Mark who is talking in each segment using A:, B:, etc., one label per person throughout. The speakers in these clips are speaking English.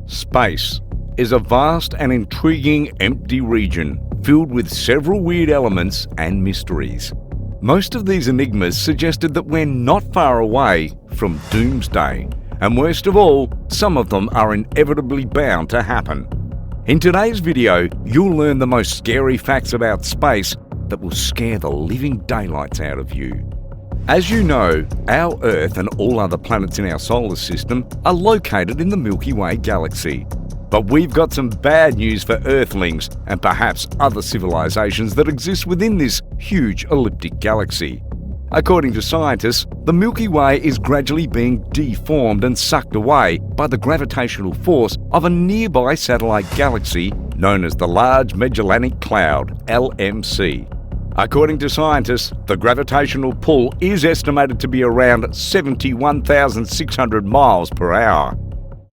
A: Space is a vast and intriguing empty region filled with several weird elements and mysteries. Most of these enigmas suggested that we're not far away from doomsday, and worst of all, some of them are inevitably bound to happen. In today's video, you'll learn the most scary facts about space that will scare the living daylights out of you. As you know, our Earth and all other planets in our solar system are located in the Milky Way galaxy. But we've got some bad news for Earthlings and perhaps other civilizations that exist within this huge elliptic galaxy. According to scientists, the Milky Way is gradually being deformed and sucked away by the gravitational force of a nearby satellite galaxy known as the Large Magellanic Cloud, LMC. According to scientists, the gravitational pull is estimated to be around 71,600 miles per hour.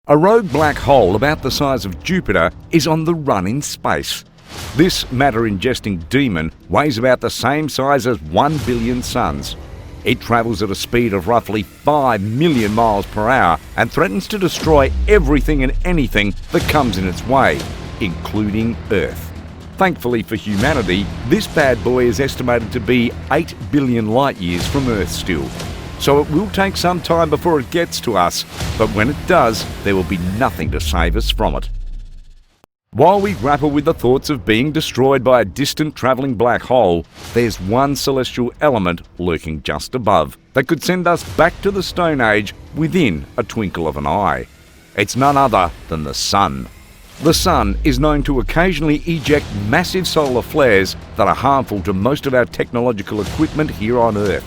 A: A rogue black hole about the size of Jupiter is on the run in space. This matter-ingesting demon weighs about the same size as 1 billion suns. It travels at a speed of roughly 5 million miles per hour and threatens to destroy everything and anything that comes in its way, including Earth. Thankfully for humanity, this bad boy is estimated to be 8 billion light years from Earth still. So it will take some time before it gets to us, but when it does, there will be nothing to save us from it. While we grapple with the thoughts of being destroyed by a distant travelling black hole, there's one celestial element lurking just above that could send us back to the Stone Age within a twinkle of an eye. It's none other than the Sun. The Sun is known to occasionally eject massive solar flares that are harmful to most of our technological equipment here on Earth.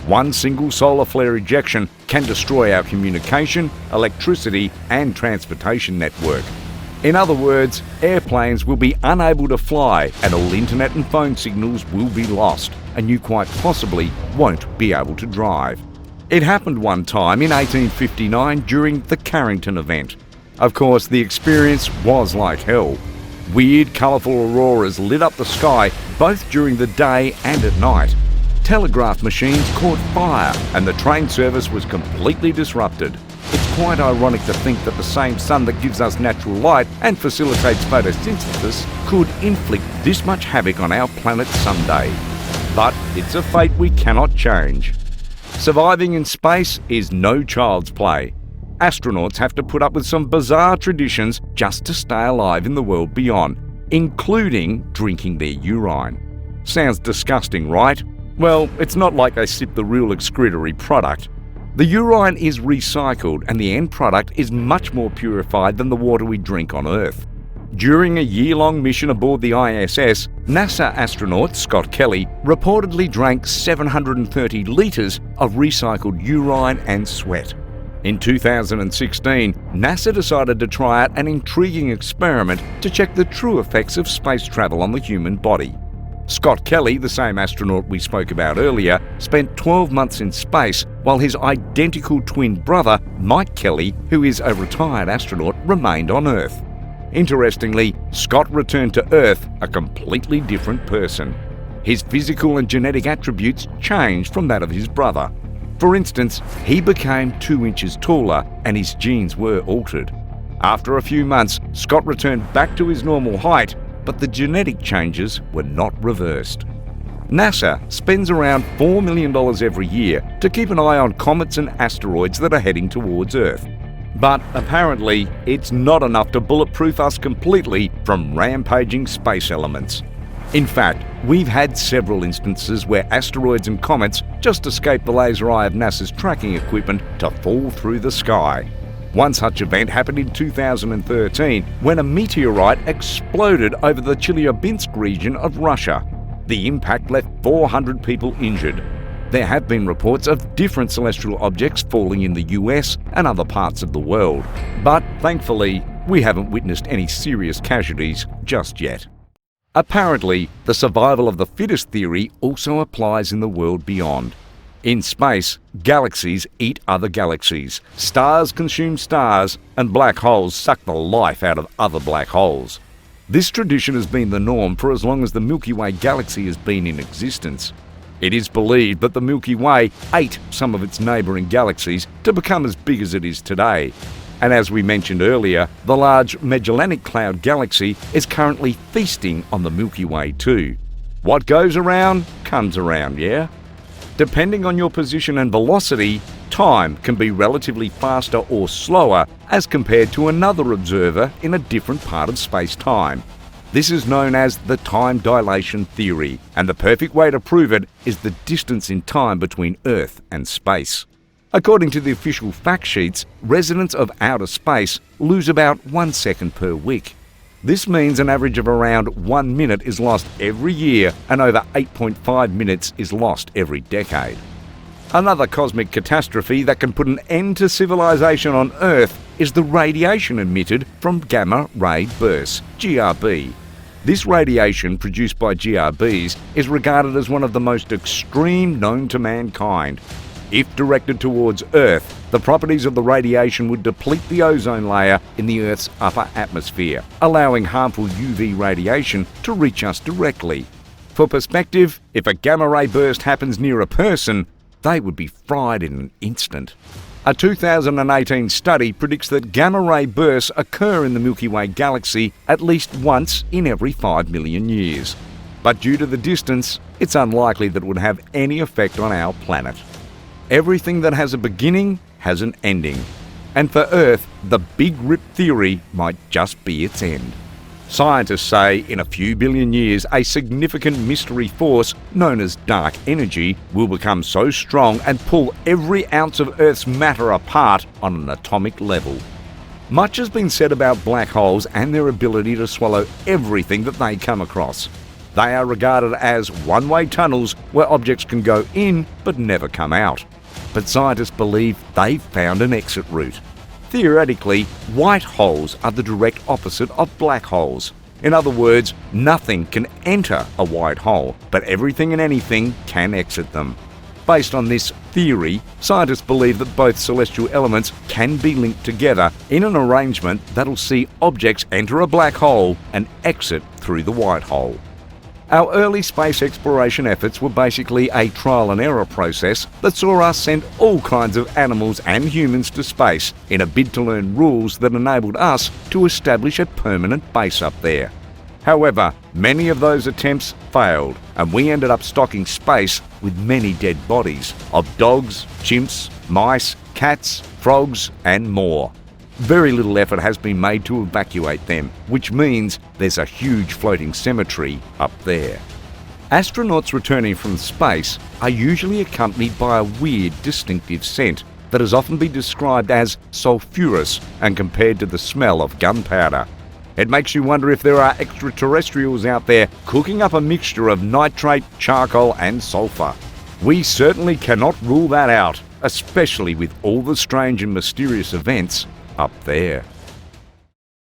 A: One single solar flare ejection can destroy our communication, electricity, and transportation network. In other words, airplanes will be unable to fly and all internet and phone signals will be lost, and you quite possibly won't be able to drive. It happened one time in 1859 during the Carrington event. Of course, the experience was like hell. Weird, colourful auroras lit up the sky both during the day and at night. Telegraph machines caught fire and the train service was completely disrupted. It's quite ironic to think that the same sun that gives us natural light and facilitates photosynthesis could inflict this much havoc on our planet someday. But it's a fate we cannot change. Surviving in space is no child's play. Astronauts have to put up with some bizarre traditions just to stay alive in the world beyond, including drinking their urine. Sounds disgusting, right? Well, it's not like they sip the real excretory product. The urine is recycled and the end product is much more purified than the water we drink on Earth. During a year-long mission aboard the ISS, NASA astronaut Scott Kelly reportedly drank 730 litres of recycled urine and sweat. In 2016, NASA decided to try out an intriguing experiment to check the true effects of space travel on the human body. Scott Kelly, the same astronaut we spoke about earlier, spent 12 months in space while his identical twin brother, Mike Kelly, who is a retired astronaut, remained on Earth. Interestingly, Scott returned to Earth a completely different person. His physical and genetic attributes changed from that of his brother. For instance, he became 2 inches taller and his genes were altered. After a few months, Scott returned back to his normal height, but the genetic changes were not reversed. NASA spends around $4 million every year to keep an eye on comets and asteroids that are heading towards Earth. But apparently, it's not enough to bulletproof us completely from rampaging space elements. In fact, we've had several instances where asteroids and comets just escape the laser eye of NASA's tracking equipment to fall through the sky. One such event happened in 2013 when a meteorite exploded over the Chelyabinsk region of Russia. The impact left 400 people injured. There have been reports of different celestial objects falling in the US and other parts of the world, but thankfully, we haven't witnessed any serious casualties just yet. Apparently, the survival of the fittest theory also applies in the world beyond. In space, galaxies eat other galaxies, stars consume stars, and black holes suck the life out of other black holes. This tradition has been the norm for as long as the Milky Way galaxy has been in existence. It is believed that the Milky Way ate some of its neighbouring galaxies to become as big as it is today. And as we mentioned earlier, the large Magellanic Cloud galaxy is currently feasting on the Milky Way too. What goes around comes around, yeah? Depending on your position and velocity, time can be relatively faster or slower as compared to another observer in a different part of space-time. This is known as the time dilation theory, and the perfect way to prove it is the distance in time between Earth and space. According to the official fact sheets, residents of outer space lose about 1 second per week. This means an average of around 1 minute is lost every year, and over 8.5 minutes is lost every decade. Another cosmic catastrophe that can put an end to civilization on Earth is the radiation emitted from gamma-ray bursts, GRB. This radiation produced by GRBs is regarded as one of the most extreme known to mankind. If directed towards Earth, the properties of the radiation would deplete the ozone layer in the Earth's upper atmosphere, allowing harmful UV radiation to reach us directly. For perspective, if a gamma-ray burst happens near a person, they would be fried in an instant. A 2018 study predicts that gamma-ray bursts occur in the Milky Way galaxy at least once in every 5 million years. But due to the distance, it's unlikely that it would have any effect on our planet. Everything that has a beginning has an ending. And for Earth, the Big Rip theory might just be its end. Scientists say in a few billion years, a significant mystery force known as dark energy will become so strong and pull every ounce of Earth's matter apart on an atomic level. Much has been said about black holes and their ability to swallow everything that they come across. They are regarded as one-way tunnels where objects can go in but never come out. But scientists believe they've found an exit route. Theoretically, white holes are the direct opposite of black holes. In other words, nothing can enter a white hole, but everything and anything can exit them. Based on this theory, scientists believe that both celestial elements can be linked together in an arrangement that'll see objects enter a black hole and exit through the white hole. Our early space exploration efforts were basically a trial and error process that saw us send all kinds of animals and humans to space in a bid to learn rules that enabled us to establish a permanent base up there. However, many of those attempts failed, and we ended up stocking space with many dead bodies of dogs, chimps, mice, cats, frogs, and more. Very little effort has been made to evacuate them, which means there's a huge floating cemetery up there. Astronauts returning from space are usually accompanied by a weird, distinctive scent that has often been described as sulfurous and compared to the smell of gunpowder. It makes you wonder if there are extraterrestrials out there cooking up a mixture of nitrate, charcoal, and sulfur. We certainly cannot rule that out, especially with all the strange and mysterious events up there.